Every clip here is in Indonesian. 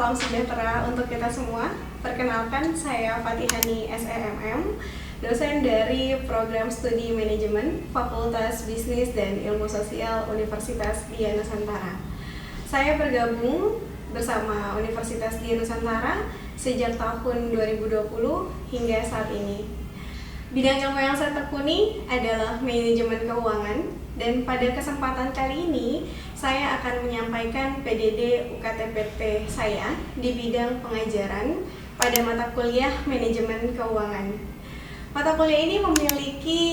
salam sejahtera untuk kita semua. Perkenalkan, saya Fatihani SEMM, dosen dari Program Studi Manajemen Fakultas Bisnis dan Ilmu Sosial Universitas Dian Nusantara. Saya bergabung bersama Universitas Dian Nusantara sejak tahun 2020 hingga saat ini. Bidang ilmu yang saya tekuni adalah manajemen keuangan, dan pada kesempatan kali ini saya akan menyampaikan PDD UKT-PT saya di bidang pengajaran pada mata kuliah manajemen keuangan. Mata kuliah ini memiliki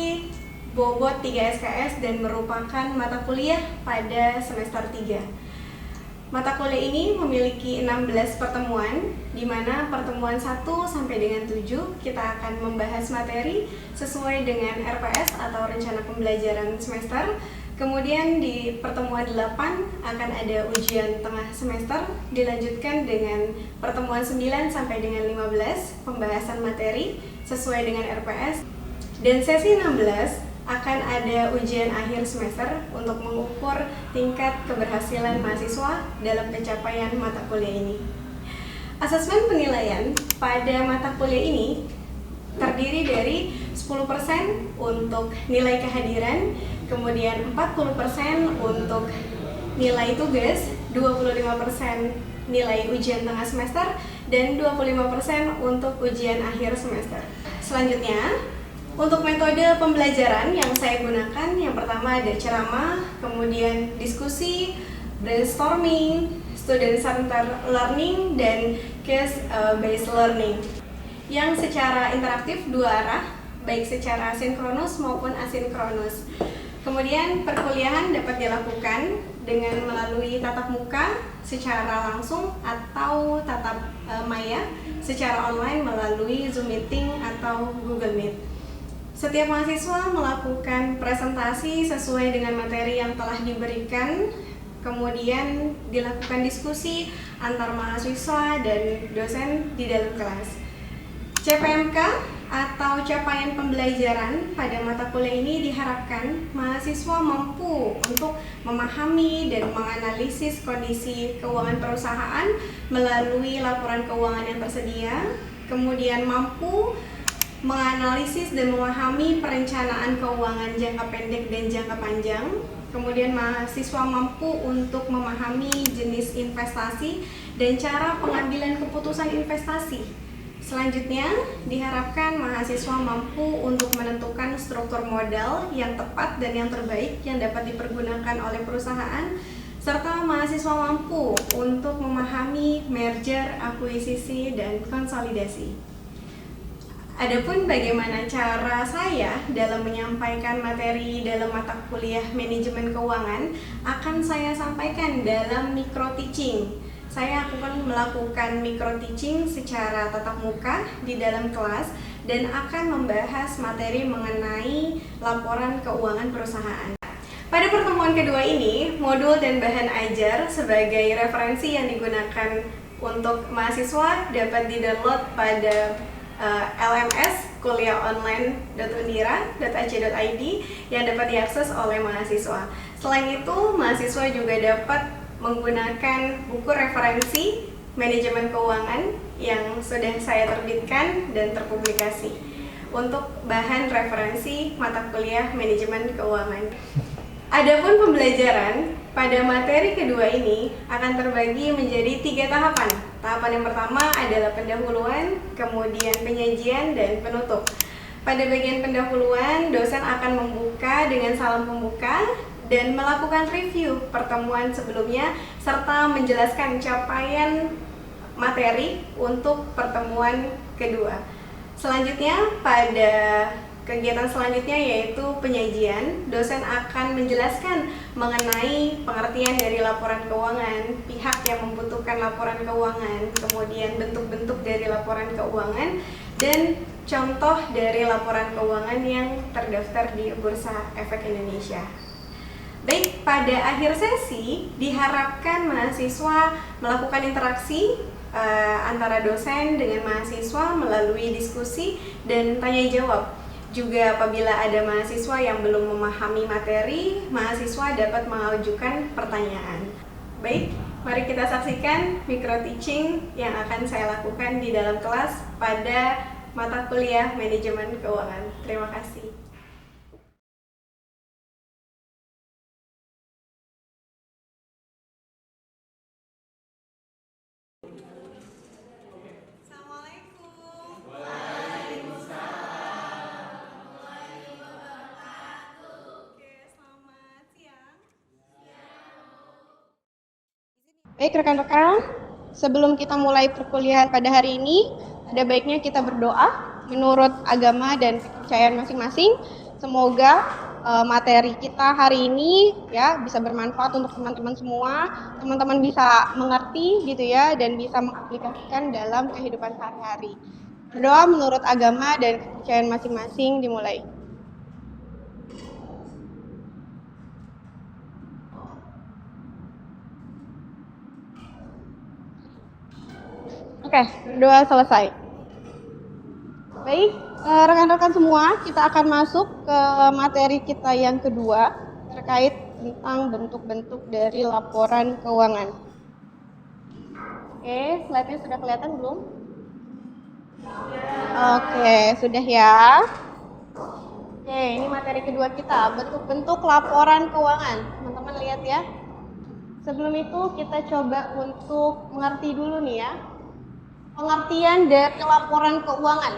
bobot 3 SKS dan merupakan mata kuliah pada semester 3. Mata kuliah ini memiliki 16 pertemuan, di mana pertemuan 1 sampai dengan 7 kita akan membahas materi sesuai dengan RPS atau rencana pembelajaran semester. Kemudian di pertemuan 8 akan ada ujian tengah semester, dilanjutkan dengan pertemuan 9 sampai dengan 15 pembahasan materi sesuai dengan RPS. Dan sesi 16 akan ada ujian akhir semester untuk mengukur tingkat keberhasilan mahasiswa dalam pencapaian mata kuliah ini. Asesmen penilaian pada mata kuliah ini terdiri dari 10% untuk nilai kehadiran, kemudian 40% untuk nilai tugas, 25% nilai ujian tengah semester, dan 25% untuk ujian akhir semester. Selanjutnya, untuk metode pembelajaran yang saya gunakan, yang pertama ada ceramah, kemudian diskusi, brainstorming, student-centered learning, dan case-based learning yang secara interaktif dua arah, baik secara sinkronus maupun asinkronus. Kemudian perkuliahan dapat dilakukan dengan melalui tatap muka secara langsung atau tatap maya secara online melalui Zoom Meeting atau Google Meet. Setiap mahasiswa melakukan presentasi sesuai dengan materi yang telah diberikan, kemudian dilakukan diskusi antar mahasiswa dan dosen di dalam kelas. CPMK atau capaian pembelajaran pada mata kuliah ini diharapkan mahasiswa mampu untuk memahami dan menganalisis kondisi keuangan perusahaan melalui laporan keuangan yang tersedia, kemudian mampu menganalisis dan memahami perencanaan keuangan jangka pendek dan jangka panjang. Kemudian mahasiswa mampu untuk memahami jenis investasi dan cara pengambilan keputusan investasi. Selanjutnya, diharapkan mahasiswa mampu untuk menentukan struktur modal yang tepat dan yang terbaik yang dapat dipergunakan oleh perusahaan, serta mahasiswa mampu untuk memahami merger, akuisisi, dan konsolidasi. Adapun bagaimana cara saya dalam menyampaikan materi dalam mata kuliah manajemen keuangan akan saya sampaikan dalam micro teaching. Saya akan melakukan micro teaching secara tatap muka di dalam kelas dan akan membahas materi mengenai laporan keuangan perusahaan. Pada pertemuan kedua ini, modul dan bahan ajar sebagai referensi yang digunakan untuk mahasiswa dapat di-download pada LMS kuliahonline.undira.ac.id yang dapat diakses oleh mahasiswa. Selain itu, mahasiswa juga dapat menggunakan buku referensi manajemen keuangan yang sudah saya terbitkan dan terpublikasi untuk bahan referensi mata kuliah manajemen keuangan. Adapun pembelajaran pada materi kedua ini akan terbagi menjadi 3 tahapan. Tahapan yang pertama adalah pendahuluan, kemudian penyajian, dan penutup. Pada bagian pendahuluan, dosen akan membuka dengan salam pembuka dan melakukan review pertemuan sebelumnya serta menjelaskan capaian materi untuk pertemuan kedua. Selanjutnya, pada kegiatan selanjutnya yaitu penyajian, dosen akan menjelaskan mengenai pengertian dari laporan keuangan, pihak yang membutuhkan laporan keuangan, kemudian bentuk-bentuk dari laporan keuangan, dan contoh dari laporan keuangan yang terdaftar di Bursa Efek Indonesia. Baik, pada akhir sesi diharapkan mahasiswa melakukan interaksi antara dosen dengan mahasiswa melalui diskusi dan tanya jawab. Juga apabila ada mahasiswa yang belum memahami materi, mahasiswa dapat mengajukan pertanyaan. Baik, Mari kita saksikan micro teaching yang akan saya lakukan di dalam kelas pada mata kuliah manajemen keuangan. Terima kasih. Assalamualaikum. Oke, selamat siang. Baik rekan-rekan, sebelum kita mulai perkuliahan pada hari ini, ada baiknya kita berdoa menurut agama dan kepercayaan masing-masing. Semoga materi kita hari ini ya bisa bermanfaat untuk teman-teman semua, teman-teman bisa mengerti gitu ya dan bisa mengaplikasikan dalam kehidupan sehari-hari. Berdoa menurut agama dan kepercayaan masing-masing dimulai. Oke, berdoa selesai. Baik, rekan-rekan semua, kita akan masuk ke materi kita yang kedua terkait tentang bentuk-bentuk dari laporan keuangan. Oke, slide-nya sudah kelihatan belum? Oke, sudah ya. Oke, ini materi kedua kita, bentuk-bentuk laporan keuangan. Teman-teman lihat ya. Sebelum itu kita coba untuk mengerti dulu nih ya. Pengertian dari laporan keuangan.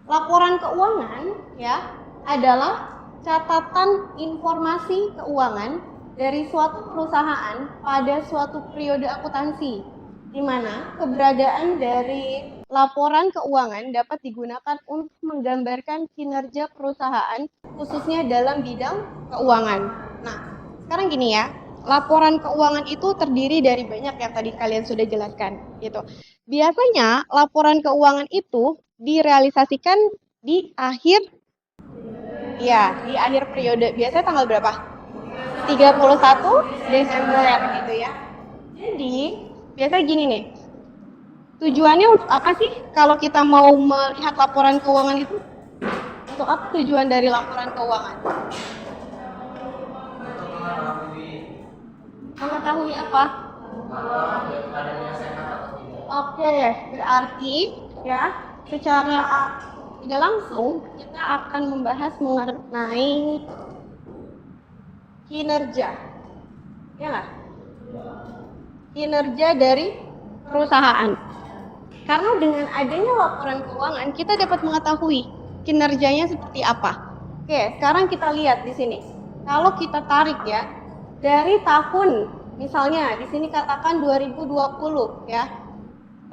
Laporan keuangan ya adalah catatan informasi keuangan dari suatu perusahaan pada suatu periode akuntansi, di mana keberadaan dari laporan keuangan dapat digunakan untuk menggambarkan kinerja perusahaan khususnya dalam bidang keuangan. Nah, sekarang gini ya. Laporan keuangan itu terdiri dari banyak yang tadi kalian sudah jelaskan gitu. Biasanya laporan keuangan itu direalisasikan di akhir periode. Biasanya tanggal berapa? 31 Desember gitu ya. Jadi, biasanya gini nih. Tujuannya untuk apa sih kalau kita mau melihat laporan keuangan itu? Untuk apa tujuan dari laporan keuangan? Mengetahui apa? Oke, berarti ya secara tidak langsung kita akan membahas mengenai kinerja, ya nggak? Kinerja dari perusahaan. Karena dengan adanya laporan keuangan kita dapat mengetahui kinerjanya seperti apa. Oke, sekarang kita lihat di sini. Kalau kita tarik ya. Dari tahun, misalnya di sini katakan 2020 ya.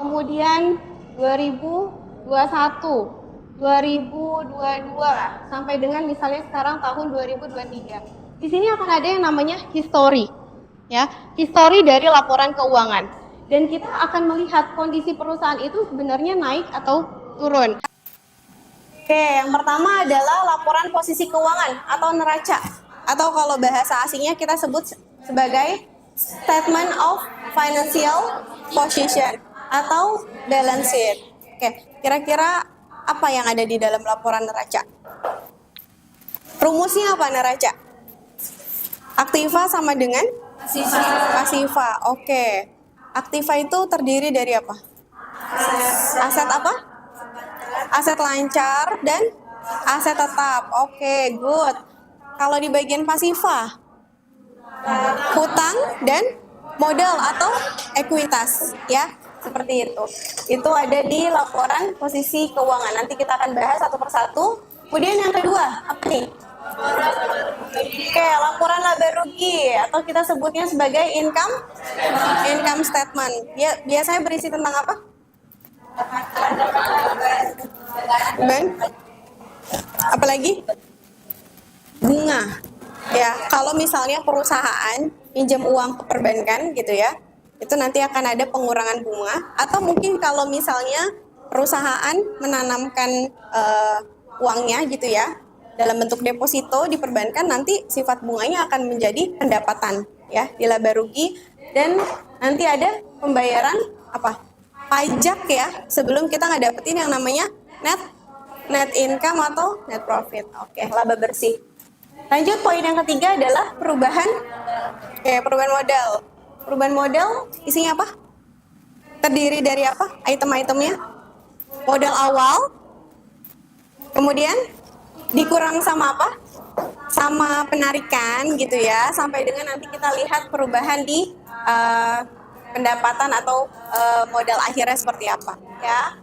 Kemudian 2021, 2022 sampai dengan misalnya sekarang tahun 2023. Di sini akan ada yang namanya history. Ya, history dari laporan keuangan. Dan kita akan melihat kondisi perusahaan itu sebenarnya naik atau turun. Oke, yang pertama adalah laporan posisi keuangan atau neraca. Atau kalau bahasa asingnya kita sebut sebagai Statement of Financial Position atau Balance Sheet. Oke, kira-kira apa yang ada di dalam laporan neraca? Rumusnya apa neraca? Aktiva sama dengan? Pasiva. Oke. Aktiva itu terdiri dari apa? Aset apa? Aset lancar dan aset tetap. Oke, good. Kalau di bagian pasiva, hutang dan modal atau ekuitas, ya, seperti itu. Itu ada di laporan posisi keuangan. Nanti kita akan bahas satu persatu. Kemudian yang kedua, apa nih? Oke, laporan laba rugi atau kita sebutnya sebagai income statement. Ya, biasanya berisi tentang apa? Ben? Apalagi? Bunga. Ya, kalau misalnya perusahaan pinjam uang ke perbankan gitu ya, itu nanti akan ada pengurangan bunga. Atau mungkin kalau misalnya perusahaan menanamkan uangnya gitu ya, dalam bentuk deposito di perbankan, nanti sifat bunganya akan menjadi pendapatan ya di laba rugi. Dan nanti ada pembayaran apa? Pajak ya, sebelum kita ngedapetin yang namanya net income atau net profit. Oke, laba bersih. Lanjut, poin yang ketiga adalah perubahan modal. Perubahan modal isinya apa? Terdiri dari apa? Item-itemnya? Modal awal, kemudian dikurang sama apa? Sama penarikan gitu ya, sampai dengan nanti kita lihat perubahan di pendapatan atau modal akhirnya seperti apa ya.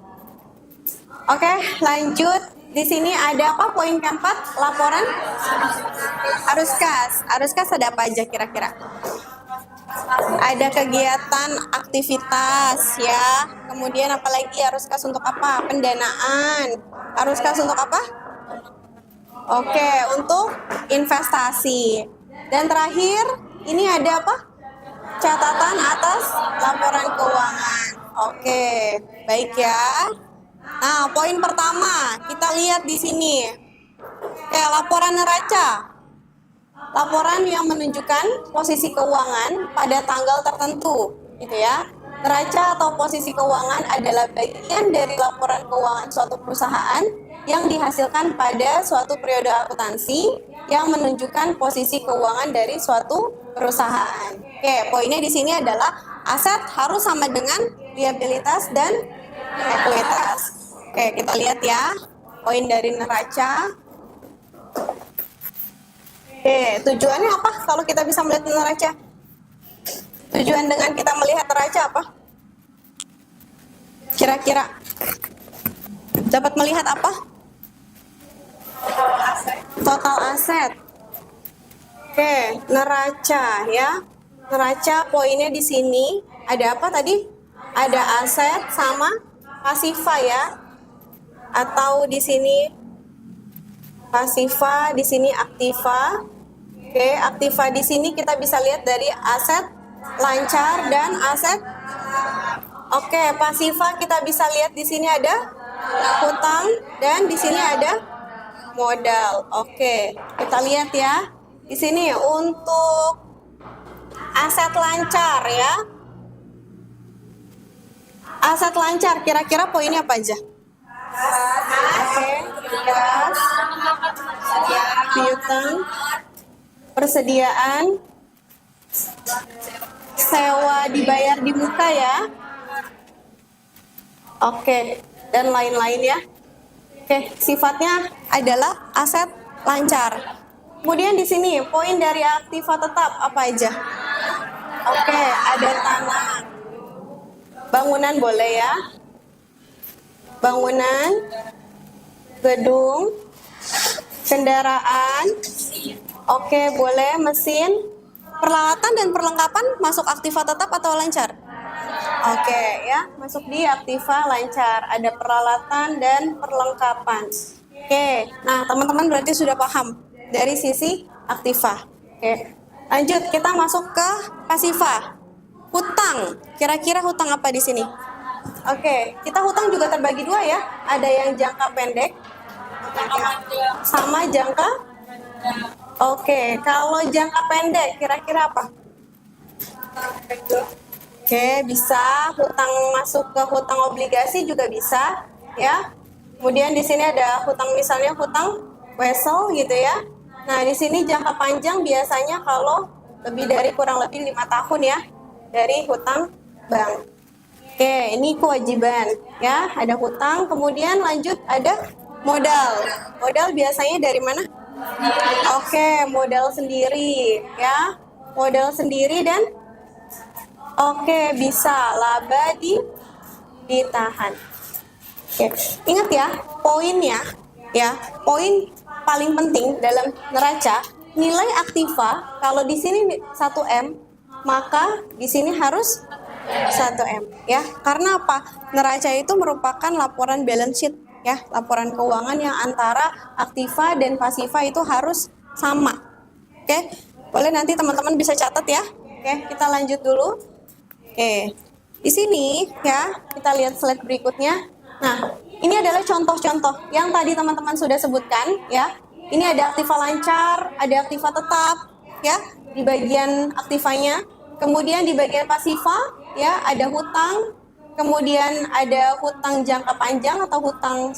Oke, lanjut. Di sini ada apa? Poin keempat, laporan arus kas. Arus kas ada apa aja kira-kira? Ada kegiatan, aktivitas ya. Kemudian apalagi arus kas untuk apa? Pendanaan. Arus kas untuk apa? Oke, untuk investasi. Dan terakhir, ini ada apa? Catatan atas laporan keuangan. Oke, baik ya. Nah, poin pertama kita lihat di sini. Laporan neraca. Laporan yang menunjukkan posisi keuangan pada tanggal tertentu, gitu ya. Neraca atau posisi keuangan adalah bagian dari laporan keuangan suatu perusahaan yang dihasilkan pada suatu periode akuntansi yang menunjukkan posisi keuangan dari suatu perusahaan. Oke, poinnya di sini adalah aset harus sama dengan liabilitas dan ekuitas. Oke, kita lihat ya, poin dari neraca. Oke, tujuannya apa kalau kita bisa melihat neraca? Tujuan dengan kita melihat neraca apa? Kira-kira dapat melihat apa? Total aset. Oke, neraca ya. Neraca poinnya di sini ada apa tadi? Ada aset sama pasifa ya. Atau di sini pasifa, di sini aktiva. Oke, aktiva di sini kita bisa lihat dari aset lancar dan aset. Oke, pasifa kita bisa lihat di sini ada hutang dan di sini ada modal. Oke, kita lihat ya. Di sini untuk aset lancar ya. Aset lancar kira-kira poinnya apa aja? Oke, gas, piutang, persediaan, sewa dibayar di muka ya. Oke, dan lain-lain ya. Oke, sifatnya adalah aset lancar. Kemudian di sini poin dari aktiva tetap apa aja? Oke, ada tanah. Bangunan boleh ya. Bangunan, gedung, kendaraan, oke boleh, mesin, peralatan dan perlengkapan masuk aktiva tetap atau lancar? Oke ya, masuk di aktiva lancar, ada peralatan dan perlengkapan. Oke, nah teman-teman berarti sudah paham dari sisi aktiva. Oke, lanjut kita masuk ke pasifa. Hutang, kira-kira hutang apa di sini? Oke, kita hutang juga terbagi dua ya. Ada yang jangka pendek sama jangka. Oke, kalau jangka pendek kira-kira apa? Oke, bisa hutang masuk ke hutang obligasi juga bisa ya. Kemudian di sini ada hutang misalnya hutang wesel gitu ya. Nah, di sini jangka panjang biasanya kalau lebih dari kurang lebih 5 tahun ya dari hutang bank. Oke, ini kewajiban ya, ada hutang, kemudian lanjut ada modal. Modal biasanya dari mana? Oke, modal sendiri ya. Modal sendiri dan oke, bisa laba ditahan. Oke, ingat ya, poinnya ya. Poin paling penting dalam neraca, nilai aktiva kalau di sini 1M, maka di sini harus 1M ya. Karena apa? Neraca itu merupakan laporan balance sheet ya, laporan keuangan yang antara aktiva dan pasifa itu harus sama. Oke, boleh nanti teman-teman bisa catat ya. Oke, kita lanjut dulu. Oke, di sini ya kita lihat slide berikutnya. Nah, ini adalah contoh-contoh yang tadi teman-teman sudah sebutkan ya. Ini ada aktiva lancar, ada aktiva tetap ya di bagian aktivanya. Kemudian di bagian pasifa ya ada hutang, kemudian ada hutang jangka panjang atau hutang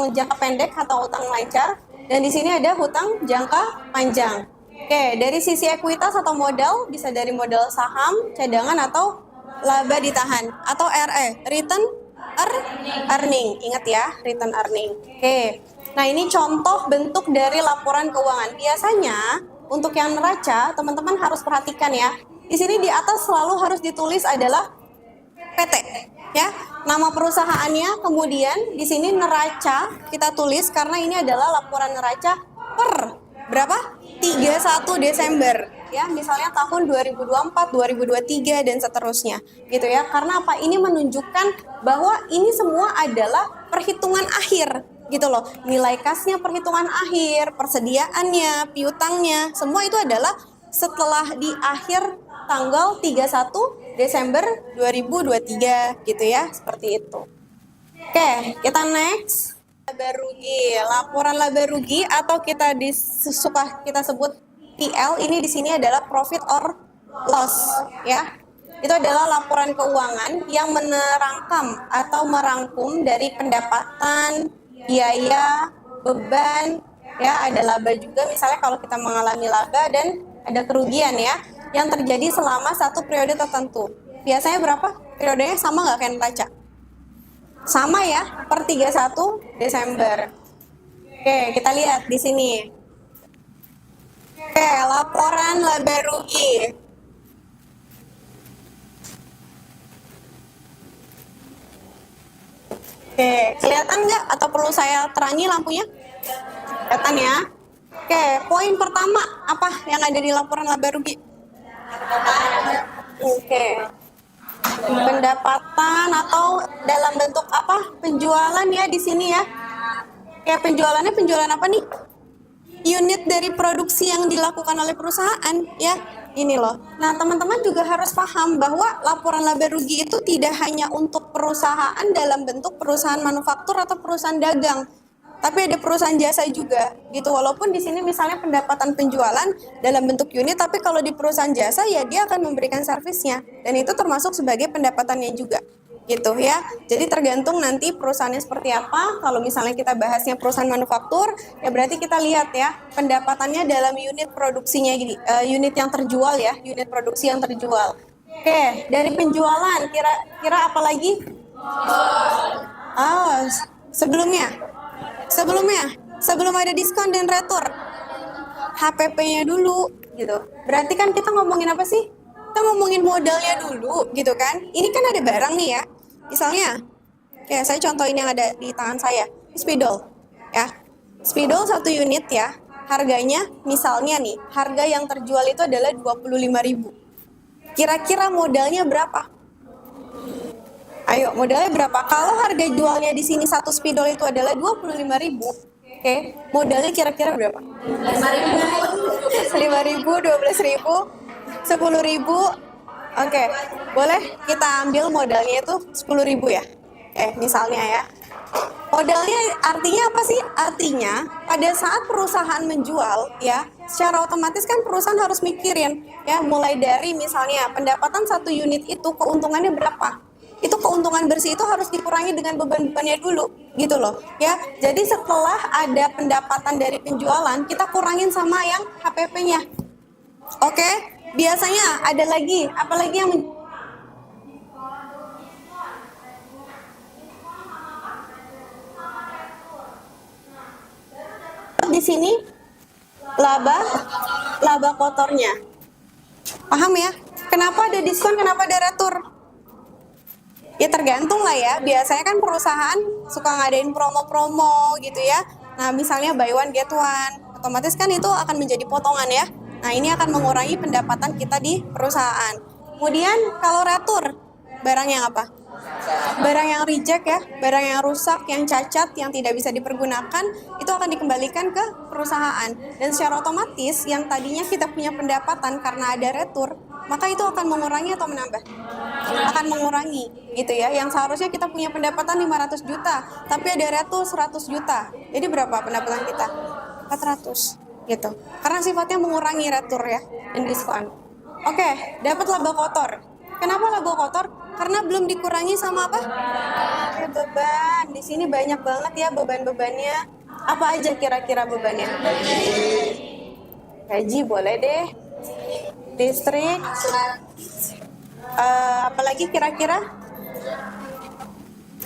jangka pendek atau hutang lancar, dan di sini ada hutang jangka panjang. Oke, dari sisi ekuitas atau modal, bisa dari modal saham, cadangan, atau laba ditahan. Atau RE, return earning. Ingat ya, return earning. Oke, nah ini contoh bentuk dari laporan keuangan. Biasanya, untuk yang neraca, teman-teman harus perhatikan ya. Di sini di atas selalu harus ditulis adalah PT, ya, nama perusahaannya, kemudian di sini neraca kita tulis karena ini adalah laporan neraca per berapa? 31 Desember, ya, misalnya tahun 2024, 2023 dan seterusnya, gitu ya. Karena apa? Ini menunjukkan bahwa ini semua adalah perhitungan akhir, gitu loh. Nilai kasnya perhitungan akhir, persediaannya, piutangnya, semua itu adalah setelah di akhir tanggal 31 Desember 2023 gitu ya, seperti itu. Oke, kita next. Laba rugi, laporan laba rugi atau kita sebut PL, ini di sini adalah profit or loss ya. Itu adalah laporan keuangan yang menerangkum atau merangkum dari pendapatan, biaya, beban, ya, ada laba juga misalnya kalau kita mengalami laba, dan ada kerugian ya yang terjadi selama satu periode tertentu. Biasanya berapa? Periodenya sama nggak kayak neraca? Sama ya, per 31 Desember. Oke, kita lihat di sini. Oke, laporan laba rugi. Oke, kelihatan nggak? Atau perlu saya terangi lampunya? Kelihatan ya? Oke, poin pertama apa yang ada di laporan laba rugi? Oke, pendapatan atau dalam bentuk apa? Penjualan ya di sini ya. Kayak penjualannya penjualan apa nih? Unit dari produksi yang dilakukan oleh perusahaan ya. Ini loh. Nah, teman-teman juga harus paham bahwa laporan laba rugi itu tidak hanya untuk perusahaan dalam bentuk perusahaan manufaktur atau perusahaan dagang, tapi ada perusahaan jasa juga gitu. Walaupun di sini misalnya pendapatan penjualan dalam bentuk unit, tapi kalau di perusahaan jasa ya dia akan memberikan servisnya, dan itu termasuk sebagai pendapatannya juga gitu ya. Jadi tergantung nanti perusahaannya seperti apa. Kalau misalnya kita bahasnya perusahaan manufaktur, ya berarti kita lihat ya pendapatannya dalam unit produksinya gini, unit yang terjual ya, unit produksi yang terjual. Oke, dari penjualan kira-kira apa lagi? Sebelumnya sebelum ada diskon dan retur, HPP-nya dulu gitu. Berarti kan kita ngomongin apa sih? Kita ngomongin modalnya dulu gitu kan. Ini kan ada barang nih ya. Misalnya, kayak saya contohin yang ada di tangan saya, spidol ya. Spidol 1 unit ya. Harganya misalnya nih, harga yang terjual itu adalah 25.000. Kira-kira modalnya berapa? Ayo, modalnya berapa? Kalau harga jualnya di sini satu spidol itu adalah 25.000. Oke, modalnya kira-kira berapa? 5.000, 12.000, 10.000. Oke, boleh kita ambil modalnya itu 10.000 ya. Misalnya ya. Modalnya artinya apa sih? Artinya pada saat perusahaan menjual ya, secara otomatis kan perusahaan harus mikirin ya, mulai dari misalnya pendapatan 1 unit itu keuntungannya berapa. Itu keuntungan bersih itu harus dikurangi dengan beban-bebannya dulu gitu loh ya. Jadi setelah ada pendapatan dari penjualan, kita kurangin sama yang HPP-nya. Oke? Biasanya ada lagi, apalagi yang di sini laba kotornya. Paham ya? Kenapa ada diskon, kenapa ada retur? Ya tergantung lah ya. Biasanya kan perusahaan suka ngadain promo-promo gitu ya. Nah, misalnya buy one get one, otomatis kan itu akan menjadi potongan ya. Nah, ini akan mengurangi pendapatan kita di perusahaan. Kemudian kalau retur, barang yang apa? Barang yang reject ya, barang yang rusak, yang cacat, yang tidak bisa dipergunakan, itu akan dikembalikan ke perusahaan. Dan secara otomatis yang tadinya kita punya pendapatan karena ada retur, maka itu akan mengurangi atau menambah? Akan mengurangi gitu ya. Yang seharusnya kita punya pendapatan 500 juta, tapi ada retur 100 juta. Jadi berapa pendapatan kita? 400 gitu. Karena sifatnya mengurangi retur ya dan diskon. Oke, dapat laba kotor. Kenapa laba kotor? Karena belum dikurangi sama apa? Beban. Di sini banyak banget ya beban-bebannya. Apa aja kira-kira bebannya? Gaji boleh deh. Listrik. Apalagi kira-kira?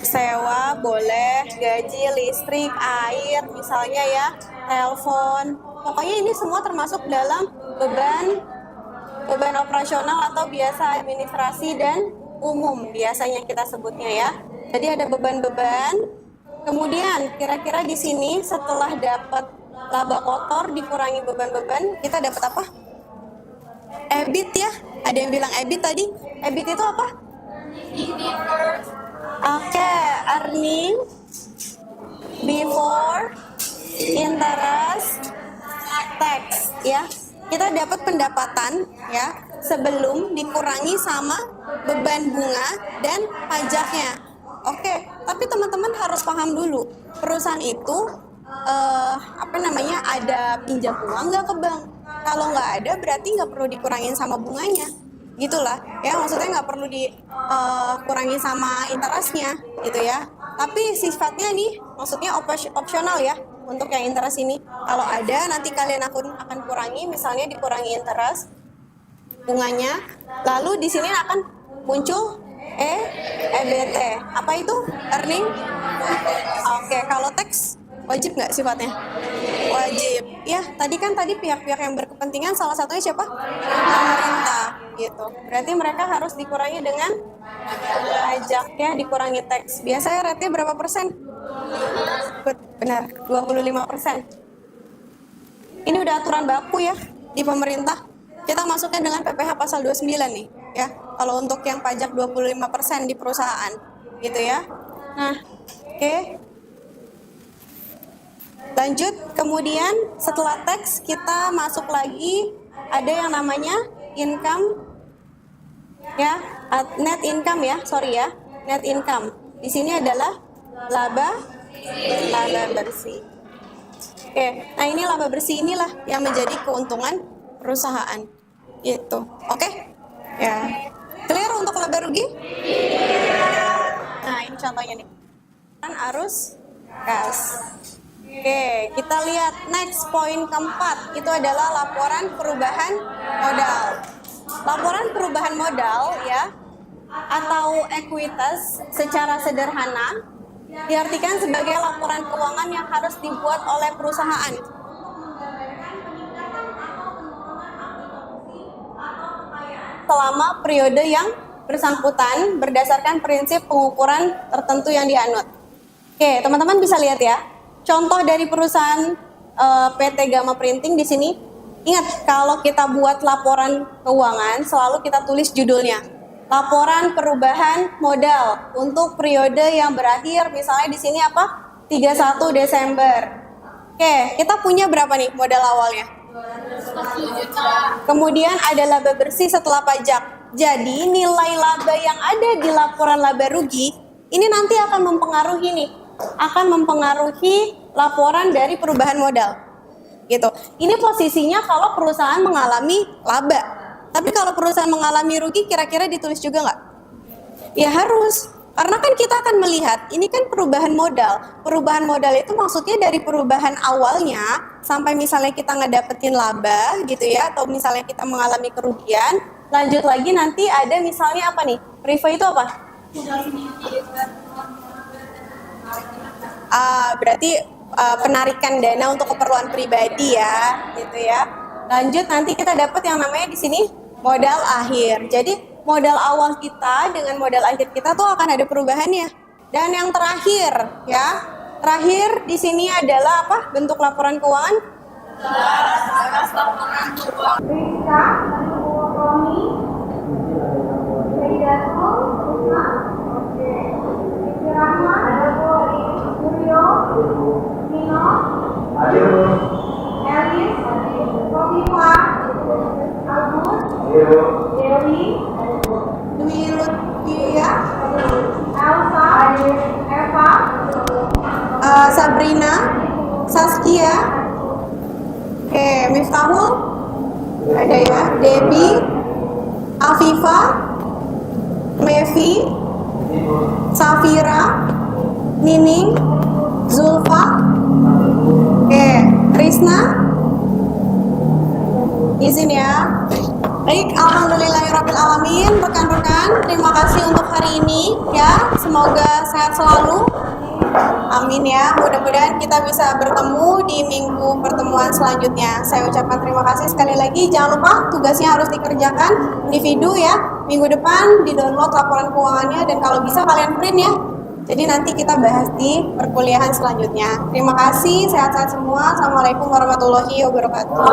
Sewa boleh, gaji, listrik, air, misalnya ya, telepon. Pokoknya ini semua termasuk dalam beban operasional atau biasa administrasi dan umum biasanya kita sebutnya ya. Jadi ada beban-beban. Kemudian kira-kira di sini setelah dapat laba kotor dikurangi beban-beban, kita dapat apa? EBIT ya. Ada yang bilang EBIT tadi. EBIT itu apa? Oke, earning before interest tax ya. Kita dapat pendapatan ya sebelum dikurangi sama beban bunga dan pajaknya. Oke, tapi teman-teman harus paham dulu, perusahaan itu ada pinjam uang nggak ke bank? Kalau nggak ada berarti nggak perlu dikurangin sama bunganya. Gitulah ya, maksudnya nggak perlu dikurangi sama interestnya gitu ya, tapi sifatnya nih maksudnya opsional ya untuk yang interest ini. Kalau ada nanti kalian akan kurangi, misalnya dikurangi interest bunganya, lalu di sini akan muncul EBT. Apa itu? Earning. Oke, kalau tax wajib nggak sifatnya? Wajib. Ya, tadi pihak-pihak yang berkepentingan salah satunya siapa? Pemerintah, gitu. Berarti mereka harus dikurangi dengan pajaknya, dikurangi tax. Biasanya rate-nya berapa persen? Benar, 25%. Ini udah aturan baku ya di pemerintah. Kita masuknya dengan PPh pasal 29 nih, ya. Kalau untuk yang pajak 25% di perusahaan, gitu ya. Nah, oke. Lanjut, kemudian setelah tax kita masuk lagi ada yang namanya income ya, net income ya, net income. Di sini adalah laba bersih. Oke, nah ini laba bersih inilah yang menjadi keuntungan perusahaan. Gitu. Oke? Ya. Clear untuk laba rugi? Nah, ini contohnya nih. Arus kas. Oke, kita lihat next poin keempat, itu adalah laporan perubahan modal. Laporan perubahan modal ya, atau ekuitas secara sederhana diartikan sebagai laporan keuangan yang harus dibuat oleh perusahaan. Selama periode yang bersangkutan berdasarkan prinsip pengukuran tertentu yang dianut. Oke, teman-teman bisa lihat ya. Contoh dari perusahaan PT Gama Printing di sini. Ingat, kalau kita buat laporan keuangan, selalu kita tulis judulnya. Laporan perubahan modal untuk periode yang berakhir, misalnya di sini apa? 31 Desember. Oke, kita punya berapa nih modal awalnya? 210 juta. Kemudian ada laba bersih setelah pajak. Jadi nilai laba yang ada di laporan laba rugi, ini nanti akan mempengaruhi laporan dari perubahan modal. Gitu. Ini posisinya kalau perusahaan mengalami laba. Tapi kalau perusahaan mengalami rugi, kira-kira ditulis juga nggak? Ya harus. Karena kan kita akan melihat, ini kan perubahan modal. Perubahan modal itu maksudnya dari perubahan awalnya sampai misalnya kita ngedapetin laba gitu ya, atau misalnya kita mengalami kerugian. Lanjut lagi nanti ada misalnya apa nih? Riva itu apa? Berarti penarikan dana untuk keperluan pribadi ya, gitu ya. Lanjut nanti kita dapat yang namanya di sini modal akhir. Jadi modal awal kita dengan modal akhir kita tuh akan ada perubahannya. Dan yang terakhir ya, terakhir di sini adalah apa? Bentuk laporan keuangan. Laporan keuangan. Elis, Kofifa, Agus, Dewi, Dwi Lutfia, Elsa, Eva, Sabrina, Saskia, Miftahul, ada ya, Debbie, Afifa, Mevi, Safira, Nining, Zulfa, Krisna, Baik, alhamdulillahirabbil alamin. Rekan-rekan, terima kasih untuk hari ini ya. Semoga sehat selalu. Amin ya. Mudah-mudahan kita bisa bertemu di minggu pertemuan selanjutnya. Saya ucapkan terima kasih sekali lagi. Jangan lupa tugasnya harus dikerjakan individu ya. Minggu depan di-download laporan keuangannya dan kalau bisa kalian print ya. Jadi nanti kita bahas di perkuliahan selanjutnya. Terima kasih, sehat-sehat semua. Assalamualaikum warahmatullahi wabarakatuh.